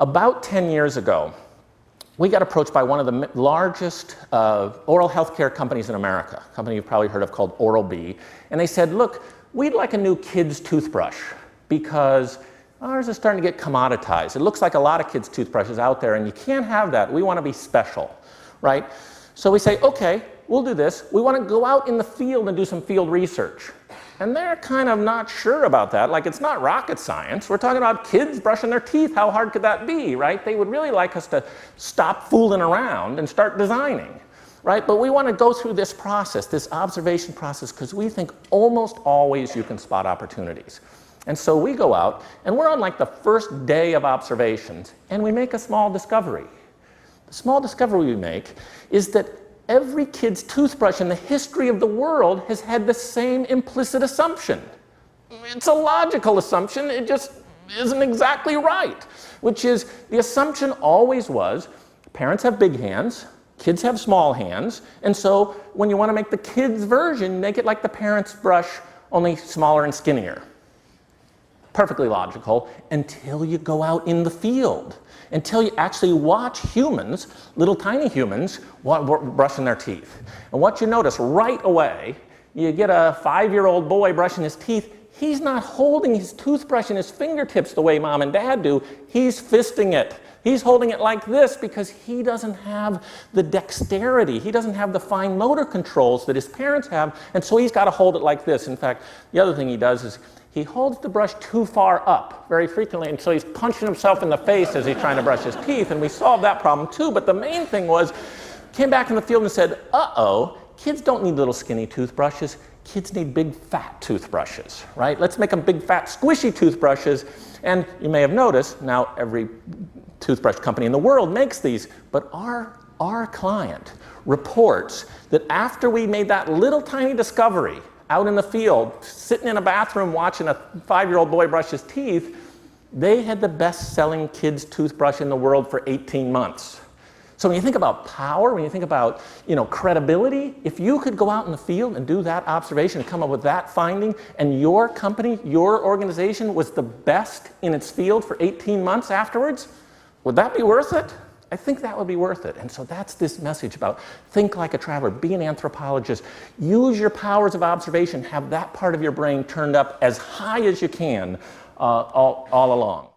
About 10 years ago, we got approached by one of the largest oral health care companies in America, a company you've probably heard of called Oral-B, and they said, look, we'd like a new kid's toothbrush because ours is starting to get commoditized. It looks like a lot of kids' toothbrushes out there, and you can't have that. We want to be special, right? So we say, okay, we'll do this. We want to go out in the field and do some field research. And they're kind of not sure about that. Like, it's not rocket science. We're talking about kids brushing their teeth. How hard could that be, right? They would really like us to stop fooling around and start designing, right? But we want to go through this process, this observation process, because we think almost always you can spot opportunities. And so we go out, and we're on like the first day of observations, and we make a small discovery. The small discovery we make is that every kid's toothbrush in the history of the world has had the same implicit assumption. It's a logical assumption, it just isn't exactly right, which is the assumption always was parents have big hands, kids have small hands, and so when you want to make the kids' version, make it like the parents' brush, only smaller and skinnier. Perfectly logical until you go out in the field, until you actually watch humans, little tiny humans, brushing their teeth. And what you notice right away, you get a 5-year-old boy brushing his teeth, he's not holding his toothbrush in his fingertips the way mom and dad do, he's fisting it. He's holding it like this because he doesn't have the dexterity, he doesn't have the fine motor controls that his parents have, and so he's got to hold it like this. In fact, the other thing he does is he holds the brush too far up very frequently, and so he's punching himself in the face as he's trying to brush his teeth, and we solved that problem too. But the main thing was, came back in the field and said, uh-oh, kids don't need little skinny toothbrushes, kids need big fat toothbrushes, right? Let's make them big fat squishy toothbrushes. And you may have noticed, now every toothbrush company in the world makes these, but our client reports that after we made that little tiny discovery out in the field, sitting in a bathroom watching a 5-year-old boy brush his teeth, they had the best-selling kids' toothbrush in the world for 18 months. So when you think about power, when you think about, credibility, if you could go out in the field and do that observation and come up with that finding, and your company, your organization was the best in its field for 18 months afterwards, would that be worth it? I think that would be worth it. And so that's this message about think like a traveler, be an anthropologist, use your powers of observation, have that part of your brain turned up as high as you can all along.